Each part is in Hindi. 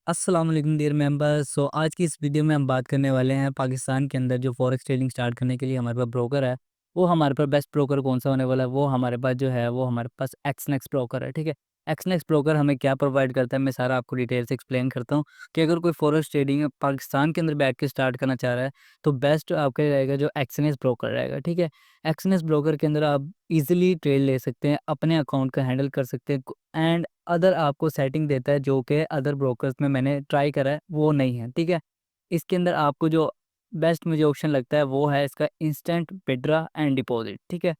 अस्सलाम वालेकुम डियर मेंबर्स। आज की इस वीडियो में हम बात करने वाले हैं पाकिस्तान के अंदर जो फॉरेक्स ट्रेडिंग स्टार्ट करने के लिए हमारे पास ब्रोकर है। वो हमारे पास बेस्ट ब्रोकर कौन सा होने वाला है, वो हमारे पास जो है वो हमारे पास एक्सनेक्स ब्रोकर है। ठीक है, एक्सनेक्स ब्रोकर हमें क्या प्रोवाइड करता है, मैं सारा आपको डिटेल से एक्सप्लेन करता हूँ कि अगर कोई फॉरेक्स ट्रेडिंग पाकिस्तान के अंदर बैठ के स्टार्ट करना चाह रहा है तो बेस्ट आपका रहेगा जो एक्सनेक्स ब्रोकर रहेगा। ठीक है, एक्सनेक्स ब्रोकर के अंदर आप इजीली ट्रेड ले सकते हैं, अपने अकाउंट का हैंडल कर सकते हैं एंड अदर आपको सेटिंग देता है जो कि अदर ब्रोकर्स में मैंने ट्राई करा है वो नहीं है। ठीक है, इसके अंदर आपको जो बेस्ट मुझे ऑप्शन लगता है वो है इसका इंस्टेंट विड्रा एंड डिपॉजिट। ठीक है,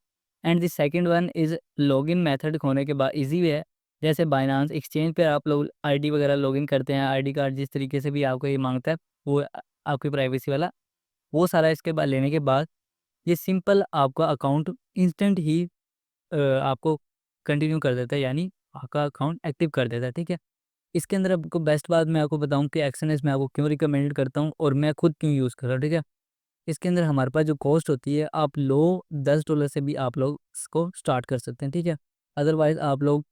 and the second one is login method होने के बाद इजी वे है। जैसे बाइनांस एक्सचेंज पे आप लोग आईडी वगैरह लॉगिन करते हैं, आईडी कार्ड जिस तरीके से भी आपको ये मांगता है वो आपकी प्राइवेसी वाला वो सारा इसके बाद लेने के बाद ये सिंपल आपका अकाउंट इंस्टेंट ही आपको कंटिन्यू कर देता है, यानी आपका अकाउंट एक्टिव कर देता है। ठीक है, इसके अंदर आपको बेस्ट बात मैं आपको बताऊं कि एक्सएनएस मैं आपको क्यों रिकमेंड करता हूं और मैं खुद क्यों यूज़ कर रहा हूँ। ठीक है, इसके अंदर हमारे पास जो कॉस्ट होती है आप लो $10 से भी आप लोग इसको स्टार्ट कर सकते हैं। ठीक है, अदरवाइज़ आप लोग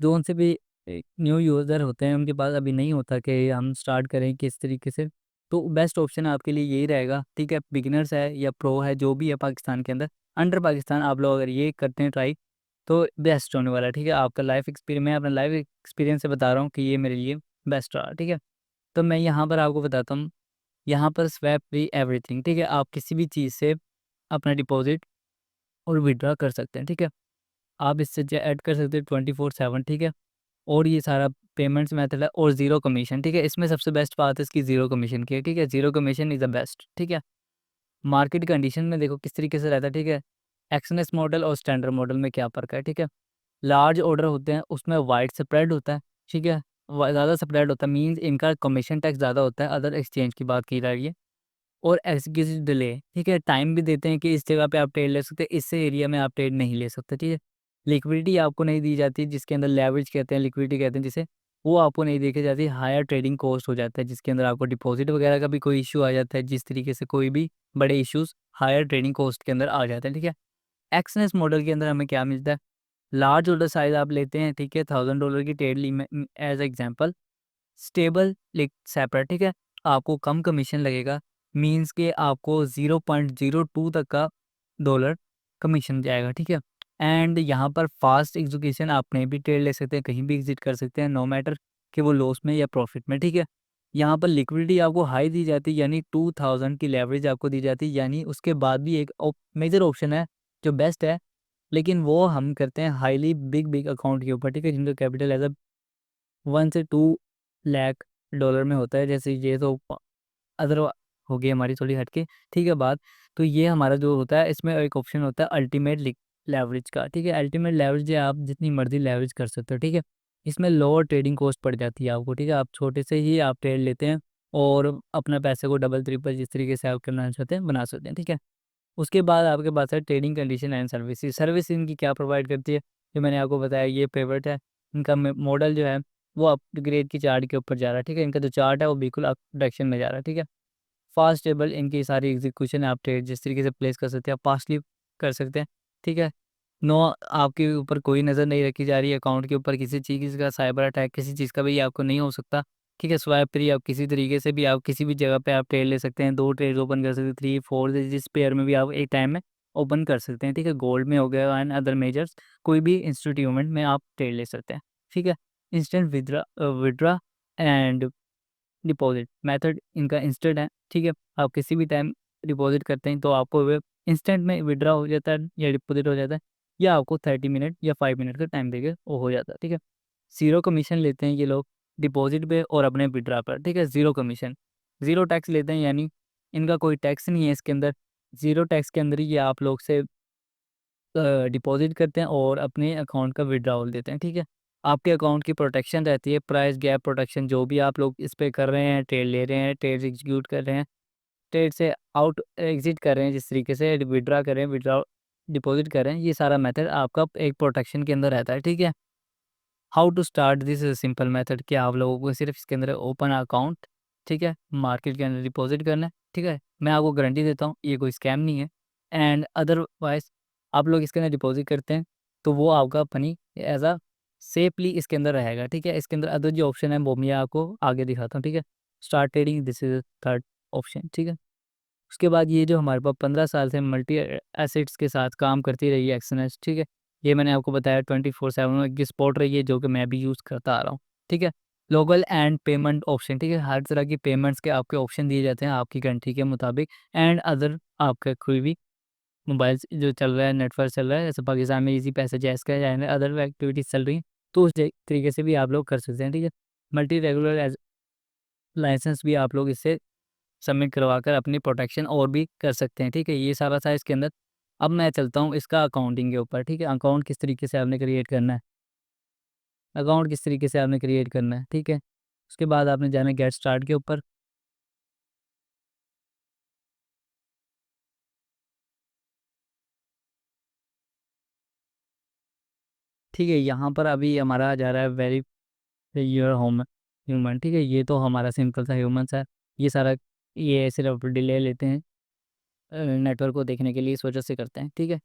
जो उनसे भी न्यू यूज़र होते हैं उनके पास अभी नहीं होता कि हम स्टार्ट करें किस तरीके से, तो बेस्ट ऑप्शन आपके लिए यही रहेगा। ठीक है, बिगिनर्स है या प्रो है जो भी है पाकिस्तान के अंदर, अंडर पाकिस्तान आप लोग अगर ये करते हैं ट्राई तो बेस्ट होने वाला है। ठीक है, आपका लाइफ एक्सपीरियंस मैं अपना लाइफ एक्सपीरियंस से बता रहा हूँ कि ये मेरे लिए बेस्ट रहा। ठीक है, तो मैं यहाँ पर आपको बताता हूँ, यहाँ पर स्वैप फ्री एवरीथिंग। ठीक है, आप किसी भी चीज़ से अपना डिपॉजिट और विड्रॉ कर सकते हैं। ठीक है, आप इससे ऐड कर सकते हैं 24/7। ठीक है, और ये सारा पेमेंट्स मेथड है और ज़ीरो कमीशन। ठीक है, इसमें सबसे बेस्ट बात है इसकी ज़ीरो कमीशन की है। ठीक है, zero commission is the best. ठीक है, मार्केट कंडीशन में देखो किस तरीके से रहता है। ठीक है, एक्सएनएस मॉडल और स्टैंडर्ड मॉडल में क्या फ़र्क है। ठीक है, लार्ज ऑर्डर होते हैं उसमें वाइड स्प्रेड होता है। ठीक है, ज़्यादा स्प्रेड होता है मीन्स इनका कमीशन टैक्स ज़्यादा होता है अदर एक्सचेंज की बात की जा रही है। और एग्जीक्यूटिव डिले, ठीक है, टाइम भी देते हैं कि इस जगह पे आप ट्रेड ले सकते हैं, इस एरिया में आप ट्रेड नहीं ले सकते। ठीक है, लिक्विडिटी आपको नहीं दी जाती जिसके अंदर लेवरेज कहते हैं, लिक्विडिटी कहते हैं जिसे, वो आपको नहीं देखी जाती। हायर ट्रेडिंग कॉस्ट हो जाता है जिसके अंदर आपको डिपॉजिट वगैरह का भी कोई इशू आ जाता है, जिस तरीके से कोई भी बड़े इश्यूज हायर ट्रेडिंग कॉस्ट के अंदर आ जाते हैं। ठीक है, एक्सनेस मॉडल के अंदर हमें क्या मिलता है, लार्ज ऑर्डर साइज आप लेते हैं। ठीक है, $1000 की ट्रेड ली एज एग्जाम्पल, स्टेबल लिक सेपरेट। ठीक है, आपको कम कमीशन लगेगा मींस के आपको 0.02 तक का डॉलर कमीशन जाएगा। ठीक है, एंड यहाँ पर फास्ट एग्जीक्यूशन, आप कहीं भी ट्रेड ले सकते हैं, कहीं भी एग्जिट कर सकते हैं, नो मैटर कि वो लॉस में या प्रॉफिट में। ठीक है, यहाँ पर लिक्विडिटी आपको हाई दी जाती है, यानी 2000 की लेवरेज आपको दी जाती है, यानी उसके बाद भी एक मेजर ऑप्शन है जो बेस्ट है, लेकिन वो हम करते हैं हाईली बिग बिग अकाउंट के ऊपर। ठीक है, जिनका कैपिटल एज 1 से 2 लाख डॉलर में होता है, जैसे ये तो अदर हो गई हमारी थोड़ी हटके। ठीक है बात, तो ये हमारा जो होता है इसमें एक ऑप्शन होता है अल्टीमेट लेवरेज का। ठीक है, अल्टीमेट लेवरेज आप जितनी मर्जी लेवरेज कर सकते हो। ठीक है, इसमें लोअर ट्रेडिंग कॉस्ट पड़ जाती है आपको। ठीक है, आप छोटे से ही आप ट्रेड लेते हैं और अपना पैसे को डबल ट्रिपल जिस तरीके से आप करना चाहते हैं बना सकते हैं। ठीक है, उसके बाद आपके पास है trading condition and service. Service इनकी क्या प्रोवाइड करती है, जो मैंने आपको बताया ये फेवरेट है। इनका मॉडल जो है वो अपग्रेड की चार्ट के ऊपर जा रहा है। ठीक है, इनका जो चार्ट है वो बिल्कुल अप डायरेक्शन में जा रहा है। ठीक है, फास्ट टेबल इनकी सारी एग्जीक्यूशन आप ट्रेड जिस तरीके से प्लेस कर सकते हैं, आप फास्टली कर सकते हैं। ठीक है, नो आपके ऊपर कोई नज़र नहीं रखी जा रही है अकाउंट के ऊपर, किसी चीज़ का साइबर अटैक किसी चीज़ का भी आपको नहीं हो सकता। ठीक है, स्वाइप फ्री, आप किसी तरीके से भी आप किसी भी जगह पे आप ट्रेड ले सकते हैं, 2 ट्रेड ओपन कर सकते हैं, 3 4 जिस पेयर में भी आप एक टाइम में ओपन कर सकते हैं। ठीक है, गोल्ड में हो गया एंड अदर मेजर्स कोई भी इंस्टीट्यूट में आप ट्रेड ले सकते हैं। ठीक है, instant withdraw and deposit method इनका इंस्टेंट है। ठीक है, आप किसी भी टाइम डिपॉजिट करते हैं तो आपको वे इंस्टेंट में विड्रा हो जाता है या डिपॉजिट हो जाता है, या आपको 30 मिनट या 5 मिनट का टाइम देके वो हो जाता है। ठीक है, ज़ीरो कमीशन लेते हैं ये लोग डिपॉजिट पे और अपने विड्रा पर। ठीक है, ज़ीरो कमीशन, ज़ीरो टैक्स लेते हैं, यानी इनका कोई टैक्स नहीं है इसके अंदर। ज़ीरो टैक्स के अंदर ही ये आप लोग से डिपॉज़िट करते हैं और अपने अकाउंट का विथड्रॉवल देते हैं। ठीक है, आपके अकाउंट की प्रोटेक्शन रहती है, प्राइस गैप प्रोटेक्शन, जो भी आप लोग इस पे कर रहे हैं, ट्रेड ले रहे हैं, ट्रेड एग्जीक्यूट कर रहे हैं, ट्रेड से आउट एग्ज़िट कर रहे हैं, जिस तरीके से विथड्रॉ कर रहे हैं, विथड्रॉ डिपॉज़िट कर रहे हैं, ये सारा मेथड आपका एक प्रोटेक्शन के अंदर रहता है। ठीक है, how to start this simple method, कि आप लोगों को सिर्फ इसके अंदर ओपन अकाउंट, ठीक है, मार्केट के अंदर डिपॉजिट करना है। ठीक है, मैं आपको गारंटी देता हूँ ये कोई स्कैम नहीं है, एंड अदरवाइज आप लोग इसके अंदर डिपॉजिट करते हैं तो वो आपका मनी एज अ सेफली इसके अंदर रहेगा, ठीक है। इसके अंदर अदर जो ऑप्शन है वो मैं आपको आगे दिखाता हूँ, ठीक है। Start trading, this is third option, ठीक है। उसके बाद ये जो हमारे पास 15 साल से मल्टी एसेट्स के साथ काम करती रही है एक्सएनएस, ठीक है। ये मैंने आपको बताया 24/7 की सपोर्ट रही है, जो कि मैं भी यूज़ करता आ रहा हूँ, ठीक है। ग्लोबल एंड पेमेंट ऑप्शन, ठीक है। हर तरह की पेमेंट्स के आपके ऑप्शन दिए जाते हैं आपकी कंट्री के मुताबिक, एंड अदर आपका कोई भी मोबाइल से जो चल रहा है, नेटवर्क चल रहा है, जैसे पाकिस्तान में इजी पैसा, जैज़ का या अदर एक्टिविटीज़ चल रही हैं, तो उस तरीके से भी आप लोग कर सकते हैं, ठीक है। मल्टी रेगुलर एज लाइसेंस भी आप लोग इससे सबमिट करवाकर अपनी प्रोटेक्शन और भी कर सकते हैं, ठीक है। ये सारा था इसके अंदर। अब मैं चलता हूँ इसका अकाउंटिंग के ऊपर, ठीक है। अकाउंट किस तरीके से आपने क्रिएट करना है, अकाउंट किस तरीके से आपने क्रिएट करना है, ठीक है। उसके बाद आपने जाना है गेट स्टार्ट के ऊपर। ठीक है, यहाँ पर अभी हमारा जा रहा है वेरी योर होम ह्यूमन, ठीक है। ये तो हमारा सिंपल सा ह्यूमन है। ये सारा ये सिर्फ डिले लेते हैं नेटवर्क को देखने के लिए, इस वजह से करते हैं, ठीक है।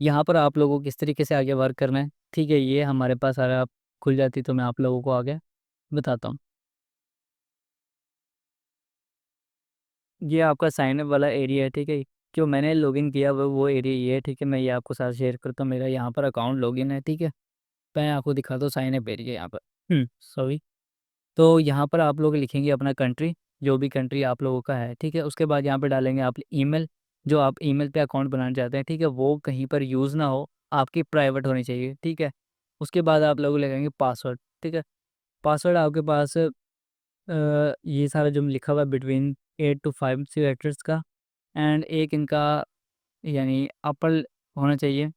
यहाँ पर आप लोगों को किस तरीके से आगे वर्क करना है, ठीक है। ये हमारे पास सारा आप खुल जाती तो मैं आप लोगों को आगे बताता हूँ। ये आपका साइन अप वाला एरिया है, ठीक है। जो मैंने लॉगिन किया वो एरिया ये है, ठीक है। मैं ये आपको साथ शेयर करता हूँ, मेरा यहाँ पर अकाउंट लॉगिन है, ठीक है। मैं आपको दिखाता हूँ साइन अप एरिया यहाँ पर, सॉरी। तो यहाँ पर आप लोग लिखेंगे अपना कंट्री, जो भी कंट्री आप लोगों का है, ठीक है। उसके बाद यहाँ पे डालेंगे आप ईमेल, जो आप ईमेल पे अकाउंट बनाना चाहते हैं, ठीक है। वो कहीं पर यूज़ ना हो, आपकी प्राइवेट होनी चाहिए, ठीक है। उसके बाद आप लोग लगाएंगे पासवर्ड, ठीक है। पासवर्ड आपके पास ये सारा जो लिखा हुआ है बिटवीन 8 to 5 लेटर्स का, एंड एक इनका यानी अपर होना चाहिए,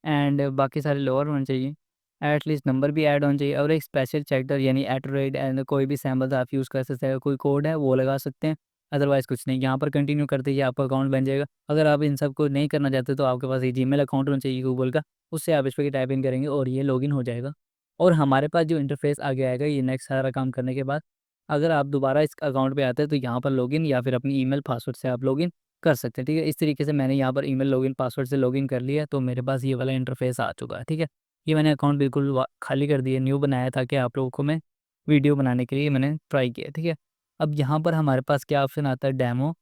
एंड बाकी सारे लोअर होने चाहिए। एटलीस्ट नंबर भी ऐड होना चाहिए, और एक स्पेशल चैप्टर यानी एट एंड कोई भी सैम्पल आप यूज़ कर सकते हैं, कोई कोड है वो लगा सकते हैं। अदरवाइज़ कुछ नहीं, यहाँ पर कंटिन्यू कर दीजिए, आपका अकाउंट बन जाएगा। अगर आप इन सब को नहीं करना चाहते तो आपके पास एक जीमेल अकाउंट होना चाहिए गूगल का, उससे आप इस पर टाइप इन करेंगे और ये लॉगिन हो जाएगा। और हमारे पास जो इंटरफेस आगे आएगा ये नेक्स्ट सारा काम करने के बाद, अगर आप दोबारा इस अकाउंट पे आते हैं तो यहाँ पर लॉगिन या फिर अपनी ईमेल पासवर्ड से आप लॉगिन कर सकते हैं, ठीक है। इस तरीके से मैंने यहाँ पर ईमेल लॉगिन पासवर्ड से लॉगिन कर लिया, तो मेरे पास ये वाला इंटरफेस आ चुका है, ठीक है। ये मैंने अकाउंट बिल्कुल खाली कर दिया, न्यू बनाया था कि आप लोगों को मैं वीडियो बनाने के लिए मैंने ट्राई किया, ठीक है। अब यहाँ पर हमारे पास क्या ऑप्शन आता है, डेमो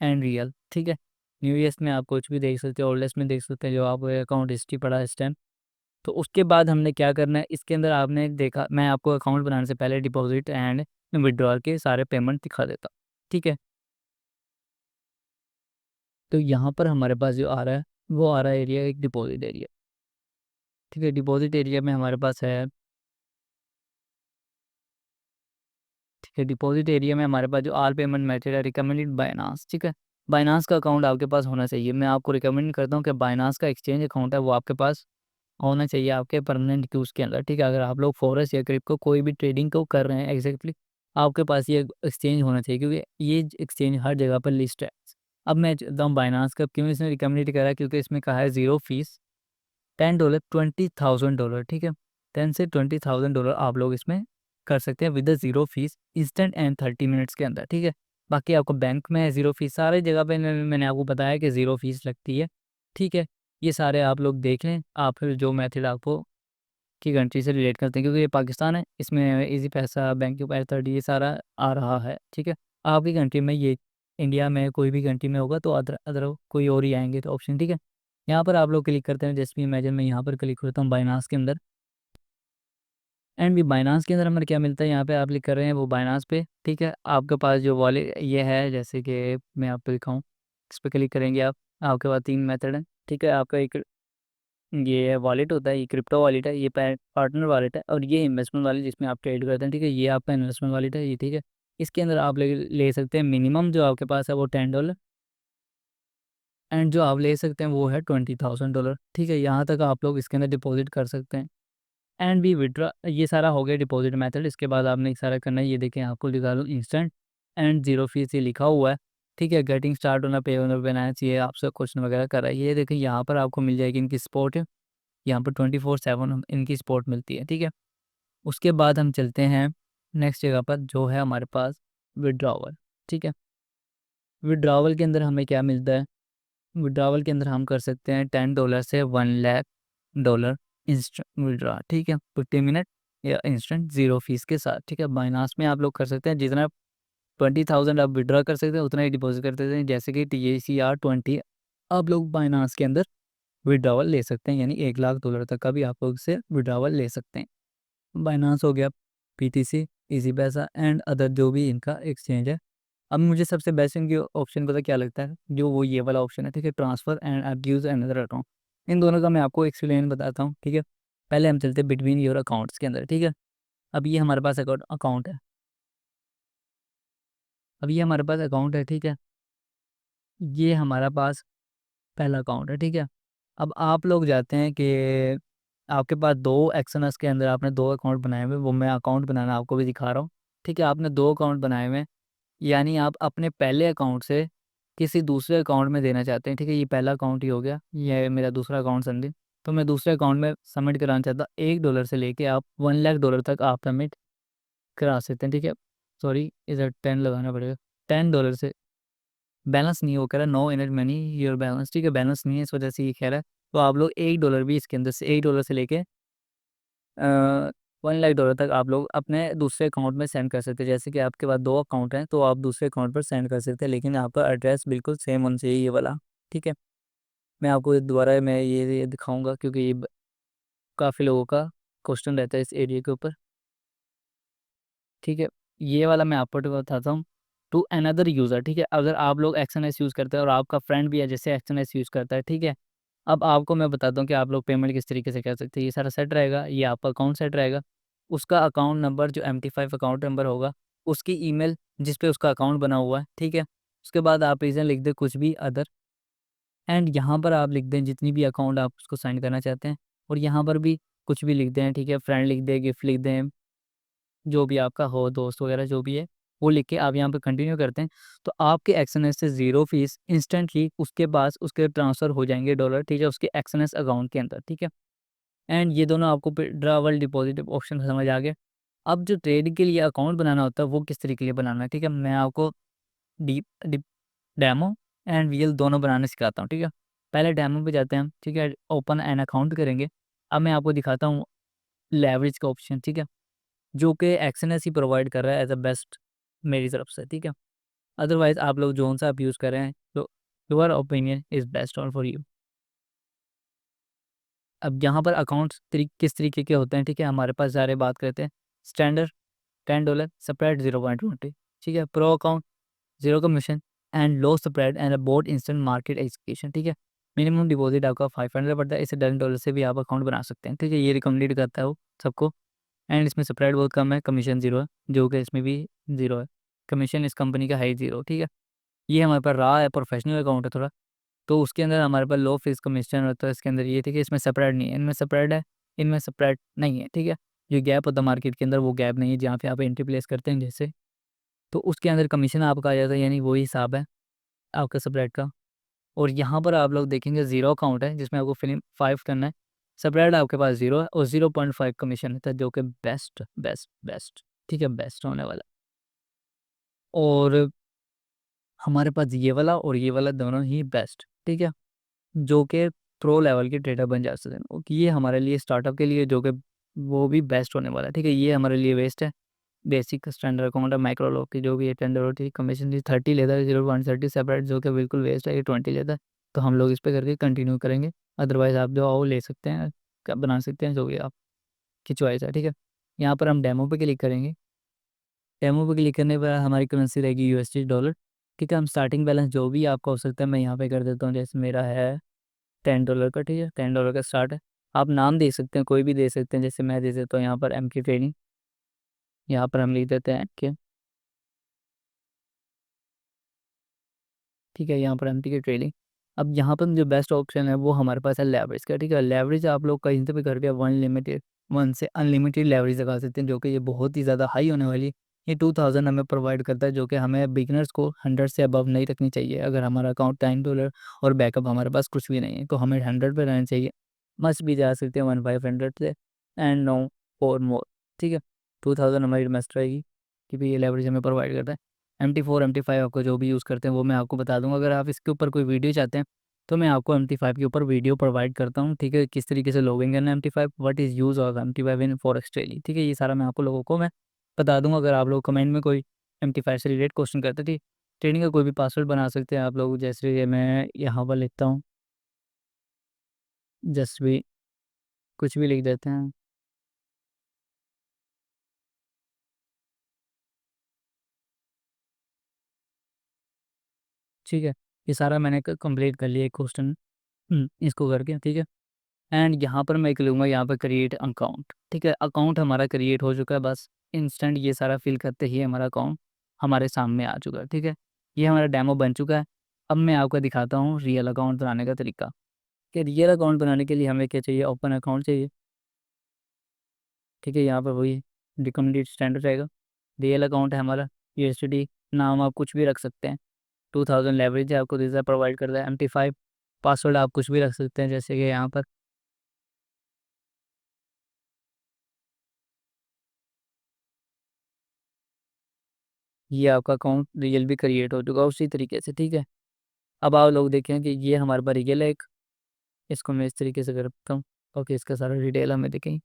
एंड रियल, ठीक है। न्यूएस्ट में आप कुछ भी देख सकते हो, ओल्डेस्ट में देख सकते हैं जो आप अकाउंट हिस्ट्री पड़ा है इस टाइम। तो उसके बाद हमने क्या करना है, इसके अंदर आपने देखा, मैं आपको अकाउंट बनाने से पहले डिपॉजिट एंड विड्रॉल के सारे पेमेंट दिखा देता हूँ, ठीक है। तो यहाँ पर हमारे पास जो आ रहा है वो आ रहा है एरिया एक डिपॉजिट एरिया, ठीक है। डिपॉजिट एरिया में हमारे पास है, ठीक है। डिपॉजिट एरिया में हमारे पास जो ऑल पेमेंट मेथड है रिकमेंडेड बाइनांस, ठीक है। बाइनांस का अकाउंट आपके पास होना चाहिए। मैं आपको रिकमेंड करता हूँ कि बाइनांस का एक्सचेंज अकाउंट है वो आपके पास होना चाहिए आपके परमानेंट यूज़ के अंदर, ठीक है। अगर आप लोग फॉरेक्स या क्रिप्टो कोई भी ट्रेडिंग को कर रहे हैं एग्जैक्टली, आपके पास ये एक्सचेंज होना चाहिए, क्योंकि ये एक्सचेंज हर जगह पर लिस्ट है। अब मैं चाहता हूँ बाइनांस का क्यों इसने रिकमेंड करा है, क्योंकि इसमें कहा है ज़ीरो फीस, $10 $20,000, ठीक है। 10 से 20,000 डॉलर आप लोग इसमें कर सकते हैं with the zero fees, instant and 30 minutes के अंदर, ठीक है। बाकी आपको बैंक में है ज़ीरो फीस, सारी जगह पे मैंने आपको बताया कि ज़ीरो फीस लगती है, ठीक है। ये सारे आप लोग देख लें, आप फिर जो मेथड आपको की कंट्री से रिलेट करते हैं, क्योंकि ये पाकिस्तान है, इसमें इजी पैसा, बैंक मेथड ये सारा आ रहा है, ठीक है। आपकी कंट्री में ये इंडिया में कोई भी कंट्री में होगा तो अदर अदर कोई और ही आएंगे तो ऑप्शन, ठीक है। यहाँ पर आप लोग क्लिक करते हैं, जैसे भी इमेजिन मैं यहाँ पर क्लिक करता हूँ बाइनांस के अंदर, एंड भी बाइनांस के अंदर हमें क्या मिलता है, यहाँ पे आप क्लिक कर रहे हैं वो बाइनांस पे, ठीक है। आपके पास जो वॉलेट ये है, जैसे कि मैं आपको दिखाऊँ, इस पर क्लिक करेंगे आप, आपके पास 3 मेथड है, ठीक है। आपका एक ये वॉलेट होता है, ये क्रिप्टो वॉलेट है, ये पार्टनर वॉलेट है, और ये इन्वेस्टमेंट वॉलेट जिसमें आप ट्रेड करते हैं, ठीक है। ये आपका इन्वेस्टमेंट वॉलेट है ये, ठीक है। इसके अंदर आप ले सकते हैं, मिनिमम जो आपके पास है वो $10, एंड जो आप ले सकते हैं वो है $20,000, ठीक है। यहाँ तक आप लोग इसके अंदर डिपॉजिट कर सकते हैं, एंड भी विड्रॉ। ये सारा हो गया डिपॉजिट मेथड। इसके बाद आपने सारा करना है, ये देखें आपको दिखा दूँ, इंस्टेंट एंड ज़ीरो फीस ये लिखा हुआ है, ठीक है। गेटिंग स्टार्ट होना पे होना बनाना चाहिए, आपसे क्वेश्चन वगैरह कर रहा है, ये देखें यहाँ पर आपको मिल जाएगी इनकी सपोर्ट है, यहाँ पर 24/7 इनकी सपोर्ट मिलती है, ठीक है। उसके बाद हम चलते हैं नेक्स्ट जगह पर, जो है हमारे पास विड्रॉवल, ठीक है। विड्रॉवल के अंदर हमें क्या मिलता है, विड्रॉवल के अंदर हम कर सकते हैं $10 से $1,00,000 इंस्टेंट विड्रॉ, ठीक है, 50 मिनट या इंस्टेंट ज़ीरो फीस के साथ, ठीक है। बाइनांस में आप लोग कर सकते हैं जितना 20,000 आप विड्रॉ कर सकते हैं उतना ही डिपॉजिट कर सकते हैं, जैसे कि TACR20 आप लोग बाइनांस के अंदर विड्रॉवल ले सकते हैं, यानी $1,00,000 तक का भी आप लोग से विड्रॉवल ले सकते हैं। बाइनांस हो गया, PTC, इजी पैसा एंड अदर जो भी इनका एक्सचेंज है। अब मुझे सबसे बेस्ट इनकी ऑप्शन पता क्या लगता है, जो वो ये वाला ऑप्शन है, ठीक है, ट्रांसफ़र एंड आप यूज़ अनदर अकाउंट। इन दोनों का मैं आपको एक्सप्लेन बताता हूँ, ठीक है। पहले हम चलते हैं बिटवीन योर अकाउंट्स के अंदर, ठीक है। अब ये हमारे पास अकाउंट है, अब ये हमारे पास अकाउंट है, ठीक है। ये हमारा पास पहला अकाउंट है, ठीक है। अब आप लोग जाते हैं कि आपके पास 2 एक्सएनएस के अंदर आपने 2 अकाउंट बनाए हुए हैं, वो मैं अकाउंट बनाना आपको भी दिखा रहा हूँ, ठीक है। आपने 2 अकाउंट बनाए हुए हैं, यानी आप अपने पहले अकाउंट से किसी दूसरे अकाउंट में देना चाहते हैं, ठीक है। ये पहला अकाउंट ही हो गया, ये मेरा दूसरा अकाउंट संदीप। तो मैं दूसरे अकाउंट में सबमिट कराना चाहता हूँ। $1 से लेके आप $1,00,000 तक आप सबमिट करा सकते हैं, ठीक है। सॉरी, इधर 10 लगाना पड़ेगा। $10 से बैलेंस नहीं, वो कह रहा है no in it money your balance, ठीक है, बैलेंस नहीं है, इस वजह से ये कह रहा है। तो आप लोग $1 भी इसके अंदर से $1 से लेके $1,00,000 तक आप लोग अपने दूसरे अकाउंट में सेंड कर सकते हैं। जैसे कि आपके पास 2 अकाउंट हैं, तो आप दूसरे अकाउंट पर सेंड कर सकते हैं, लेकिन आपका एड्रेस बिल्कुल सेम होना चाहिए, ये वाला, ठीक है। मैं आपको दोबारा मैं ये दिखाऊँगा, क्योंकि ये काफ़ी लोगों का क्वेश्चन रहता है इस एरिया के ऊपर, ठीक है। ये वाला मैं आपको बताता हूँ, टू अनदर यूज़र, ठीक है। अगर आप लोग एक्सएनएस यूज़ करते हैं और आपका फ्रेंड भी है जैसे एक्सएनएस यूज़ करता है, ठीक है। अब आपको मैं बताता हूँ कि आप लोग पेमेंट किस तरीके से कर सकते हैं। ये सारा सेट रहेगा, ये आपका अकाउंट सेट रहेगा। उसका अकाउंट नंबर जो MT5 अकाउंट नंबर होगा, उसकी ईमेल जिस पे उसका अकाउंट बना हुआ है, ठीक है। उसके बाद आप रीज़न लिख दें कुछ भी अदर, एंड यहाँ पर आप लिख दें जितनी भी अकाउंट आप उसको सेंड करना चाहते हैं, और यहाँ पर भी कुछ भी लिख दें, ठीक है। फ्रेंड लिख दें, गिफ्ट लिख दें, जो भी आपका हो, दोस्त वगैरह जो भी है, वो लिख के आप यहाँ पे कंटिन्यू करते हैं, तो आपके एक्सएनएस से ज़ीरो फीस इंस्टेंटली उसके पास उसके ट्रांसफ़र हो जाएँगे डॉलर, ठीक है, उसके एक्सएनएस अकाउंट के अंदर, ठीक है। एंड ये दोनों आपको विड्रॉवल डिपॉज़िट ऑप्शन समझ आ गया। अब जो ट्रेड के लिए अकाउंट बनाना होता है, वो किस तरीके के लिए बनाना है, ठीक है। मैं आपको deep dip demo and VL दोनों बनाना सिखाता हूँ, ठीक है। पहले डेमो पे जाते हैं हम, ठीक है, ओपन एन अकाउंट करेंगे। अब मैं आपको दिखाता हूँ लेवरेज का ऑप्शन, ठीक है, जो कि एक्सएनएस ही प्रोवाइड कर रहा है एज़ अ बेस्ट मेरी तरफ से, ठीक है। अदरवाइज़ आप लोग जोन-सा आप यूज़ कर रहे हैं, तो your opinion is best all for you. अब यहाँ पर अकाउंट्स किस तरीके के होते हैं, ठीक है, हमारे पास ज़ाहिर है बात करते हैं। स्टैंडर्ड $10, स्प्रेड 0.20, ठीक है। Pro account 0 commission and low spread and about instant market execution, ठीक है। मिनिमम डिपॉजिट आपका 500 पड़ता है, इससे $10 से भी आप अकाउंट बना सकते हैं, ठीक है। ये रिकमेंडेड करता है वो सबको, एंड इसमें स्प्रेड बहुत कम है, कमीशन 0 है, जो कि इसमें भी 0 है। कमीशन इस कंपनी का है ही 0, ठीक है। ये हमारे पास रहा है प्रोफेशनल अकाउंट है थोड़ा, तो उसके अंदर हमारे पास लो फीस कमीशन होता है। इसके अंदर ये ठीक है, इसमें स्प्रेड नहीं है, इनमें स्प्रेड है, इनमें स्प्रेड नहीं है, ठीक है। जो गैप होता है मार्केट के अंदर, वो गैप नहीं है जहाँ पे आप एंट्री प्लेस करते हैं जैसे, तो उसके अंदर कमीशन आपका आ जाता है, यानी वही हिसाब है आपका स्प्रेड का। और यहाँ पर आप लोग देखेंगे ज़ीरो अकाउंट है जिसमें आपको फिल्म 5 करना है, स्प्रेड आपके पास 0 है और 0.5 कमीशन होता है, जो कि बेस्ट बेस्ट बेस्ट, ठीक है, बेस्ट होने वाला। और हमारे पास ये वाला और ये वाला दोनों ही बेस्ट, ठीक है, जो कि प्रो लेवल के ट्रेडर बन जा सकते हैं। ओके, ये हमारे लिए स्टार्टअप के लिए जो कि वो भी बेस्ट होने वाला है, ठीक है। ये हमारे लिए वेस्ट है, बेसिक स्टैंडर्ड अकाउंट है, माइक्रो लोग की जो भी है टेंडर होती है, कमीशन 30 लेता है, 0.30 सेपरेट, जो कि बिल्कुल वेस्ट है, ये 20 लेता है। तो हम लोग इस पे करके कंटिन्यू करेंगे, अदरवाइज़ आप जो आओ ले सकते हैं, बना सकते हैं, जो भी आपकी चॉइस है, ठीक है। यहाँ पर हम डेमो पे क्लिक करेंगे। डेमो पे क्लिक करने पर हमारी करेंसी रहेगी USD डॉलर, ठीक है। हम स्टार्टिंग बैलेंस जो भी आपका हो सकता है मैं यहाँ पे कर देता हूँ, जैसे मेरा है $10 का, ठीक है, $10 का स्टार्ट है। आप नाम दे सकते हैं, कोई भी दे सकते हैं, जैसे मैं दे देता हूँ यहाँ पर MK ट्रेडिंग, यहाँ पर हम लिख देते हैं MK, ठीक है, यहाँ पर MK ट्रेडिंग। अब यहाँ पर जो बेस्ट ऑप्शन है वो हमारे पास है लेवरेज का, ठीक है। लेवरेज आप लोग कहीं से भी करके वन से अनलिमिटेड लेवरेज लगा सकते हैं, जो कि ये बहुत ही ज़्यादा हाई होने वाली है। ये 2000 हमें प्रोवाइड करता है, जो कि हमें बिगनर्स को 100 से अबव नहीं रखनी चाहिए। अगर हमारा अकाउंट $10 और बैकअप हमारे पास कुछ भी नहीं है, तो हमें 100 पे रहना चाहिए। मस्ट भी जा सकते हैं 1500 से, एंड नो फॉर मोर, ठीक है। 2000 हमारी मस्ट रहेगी, क्योंकि ये लेवरेज हमें प्रोवाइड करता है। MT4 MT5 आपको जो भी यूज़ करते हैं वो मैं आपको बता दूंगा। अगर आप इसके ऊपर कोई वीडियो चाहते हैं तो मैं आपको MT5 के ऊपर वीडियो प्रोवाइड करता हूँ, ठीक है, किस तरीके से लॉगिन करना है MT5, what is use of MT5 in forex trading, ठीक है, ये सारा मैं आपको लोगों को मैं बता दूँगा। अगर आप लोग कमेंट में कोई MT5 से रिलेटेड क्वेश्चन करते थे, ट्रेडिंग का कोई भी पासवर्ड बना सकते हैं आप लोग, जैसे ये मैं यहाँ पर लिखता हूँ, जस्ट भी कुछ भी लिख देते हैं, ठीक है। ये सारा मैंने कंप्लीट कर लिया एक क्वेश्चन इसको करके, ठीक है। एंड यहाँ पर मैं लूँगा यहाँ पर क्रिएट अकाउंट, ठीक है। अकाउंट हमारा क्रिएट हो चुका है, बस इंस्टेंट ये सारा फिल करते ही हमारा अकाउंट हमारे सामने आ चुका है, ठीक है। ये हमारा डेमो बन चुका है। अब मैं आपको दिखाता हूँ रियल अकाउंट बनाने का तरीका, कि रियल अकाउंट बनाने के लिए हमें क्या चाहिए, ओपन अकाउंट चाहिए, ठीक है। यहाँ पर वही रिकमेंडेड स्टैंडर्ड रहेगा, रियल अकाउंट है हमारा, यूएसडी, नाम आप कुछ भी रख सकते हैं, 2000 लेवरेज है, आपको रिजर्व प्रोवाइड करता है MT5, पासवर्ड आप कुछ भी रख सकते हैं, जैसे कि यहाँ पर ये आपका अकाउंट रियल भी क्रिएट हो चुका है उसी तरीके से, ठीक है। अब आप लोग देखें कि ये हमारे पास रियल है एक, इसको मैं इस तरीके से करता हूँ, ओके, इसका सारा डिटेल हमें दिखें।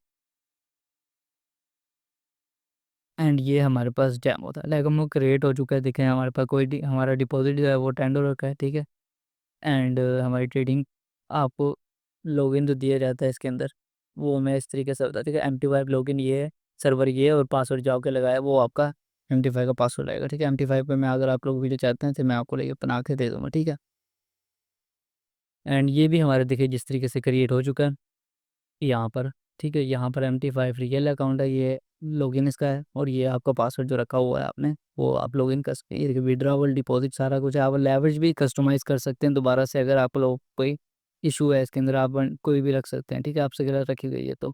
एंड ये हमारे पास डेमो था, लाइक हम लोग क्रिएट हो चुका है, देखें हमारे पास कोई हमारा डिपॉजिट जो है वो $10 का है, ठीक है। एंड हमारी ट्रेडिंग आपको लॉगिन जो दिया जाता है इसके अंदर, वो मैं इस तरीके से बता, ठीक है। MT5 लॉगिन ये है, सर्वर ये है, और पासवर्ड जो आपके लगाया है वो आपका MT5 का पासवर्ड रहेगा, ठीक है। MT5 पे मैं, अगर आप लोग वीडियो चाहते हैं तो मैं आपको लेके बना के दे दूँगा, ठीक है। एंड ये भी हमारे देखिए जिस तरीके से क्रिएट हो चुका है यहाँ पर, ठीक है। यहाँ पर MT5 रियल अकाउंट है, ये लॉगिन इसका है, और ये आपका पासवर्ड जो रखा हुआ है आपने वो आप लॉगिन कर सकते हैं। ये विड्रॉवल डिपॉजिट सारा कुछ है, आप लेवरेज भी कस्टमाइज़ कर सकते हैं दोबारा से, अगर आप लोग कोई इशू है इसके अंदर, आप कोई भी रख सकते हैं, ठीक है, आपसे गलत रखी गई है तो।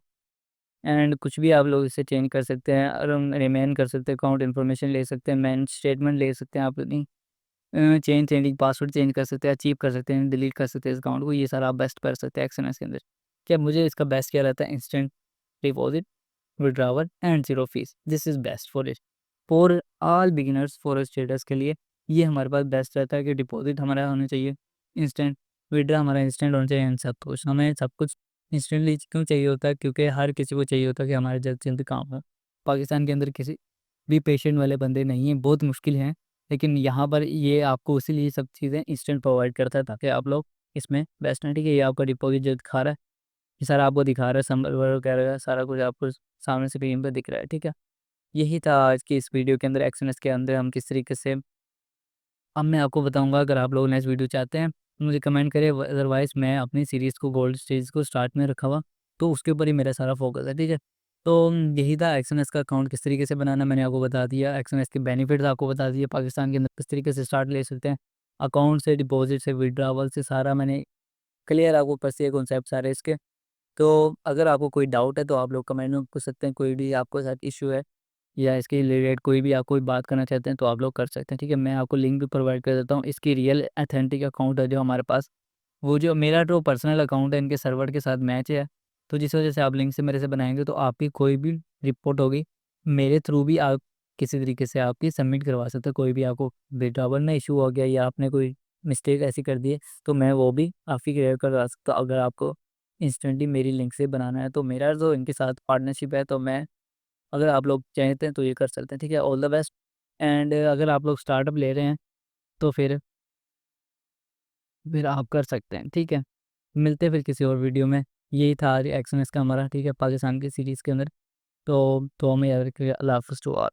एंड कुछ भी आप लोग इसे चेंज कर सकते हैं, और रिमेन कर सकते हैं, अकाउंट इन्फॉर्मेशन ले सकते हैं, मैन स्टेटमेंट ले सकते हैं आप अपनी, चेंजिंग पासवर्ड चेंज कर सकते हैं, अचीव कर सकते हैं, डिलीट कर सकते हैं इस अकाउंट को, ये सारा आप बेस्ट कर सकते हैं एक्सएमएस के अंदर। क्या मुझे इसका बेस्ट क्या रहता है, instant deposit, withdrawal and zero fees, this is best for it, for all beginners, for status के लिए ये हमारे पास बेस्ट रहता है कि डिपॉजिट हमारा होना चाहिए इंस्टेंट, विड्रॉ हमारा इंस्टेंट होना चाहिए, एंड सब कुछ हमें सब कुछ इंस्टेंटली क्यों चाहिए होता है, क्योंकि हर किसी को चाहिए होता है कि हमारे जल्द से जल्द काम हो। पाकिस्तान के अंदर किसी भी पेशेंट वाले बंदे नहीं हैं, बहुत मुश्किल हैं, लेकिन यहाँ पर ये आपको इसीलिए सब चीज़ें इंस्टेंट प्रोवाइड करता है, ताकि आप लोग इसमें बेस्ट हैं, ठीक है। ये आपका डिपॉजिट जो दिखा रहा है, ये सारा आपको दिखा रहा है, संभल वगैरह सारा कुछ आपको सामने से स्क्रीन पे दिख रहा है, ठीक है। यही था आज की इस वीडियो के अंदर, एक्सएमएस के अंदर हम किस तरीके से, अब मैं आपको बताऊँगा, अगर आप लोग नेक्स्ट वीडियो चाहते हैं मुझे कमेंट करें, अदरवाइज़ मैं अपनी सीरीज़ को गोल्ड स्टेज को स्टार्ट में रखा हुआ, तो उसके ऊपर ही मेरा सारा फोकस है, ठीक है। तो यही था एक्सएमएस का अकाउंट किस तरीके से बनाना, मैंने आपको बता दिया, एक्सएमएस के बेनिफिट्स आपको बता दिए, पाकिस्तान के अंदर किस तरीके से स्टार्ट ले सकते हैं, अकाउंट से, डिपॉजिट से, विड्रॉवल से, सारा मैंने क्लियर आपको कर दिए कॉन्सेप्ट सारे इसके। तो अगर आपको कोई डाउट है तो आप लोग कमेंट में पूछ सकते हैं, कोई भी आपके साथ इश्यू है या इसके रिलेटेड कोई भी आप कोई बात करना चाहते हैं तो आप लोग कर सकते हैं, ठीक है। मैं आपको लिंक भी प्रोवाइड कर देता हूँ, इसकी रियल ऑथेंटिक अकाउंट है जो हमारे पास, वो जो मेरा जो पर्सनल अकाउंट है इनके सर्वर के साथ मैच है, तो जिस वजह से आप लिंक से मेरे से बनाएंगे तो आपकी कोई भी रिपोर्ट होगी मेरे थ्रू भी आप किसी तरीके से आपकी सबमिट करवा सकते हैं, कोई भी आपको डेटाबेस में इशू हो गया या आपने कोई मिस्टेक ऐसी कर दी है तो मैं वो भी आपकी क्लियर करवा सकता हूँ। अगर आपको इंस्टेंटली मेरी लिंक से बनाना है तो मेरा जो इनके साथ पार्टनरशिप है, तो मैं, अगर आप लोग चाहते हैं तो ये कर सकते हैं, ठीक है। All the best. एंड अगर आप लोग स्टार्टअप ले रहे हैं तो फिर आप कर सकते हैं, ठीक है। मिलते हैं फिर किसी और वीडियो में। यही था आज एक्सएमएस का हमारा, ठीक है, पाकिस्तान की सीरीज़ के अंदर। तो हमें याद रखिएगा। अल्लाह हाफ़िज़ टू ऑल।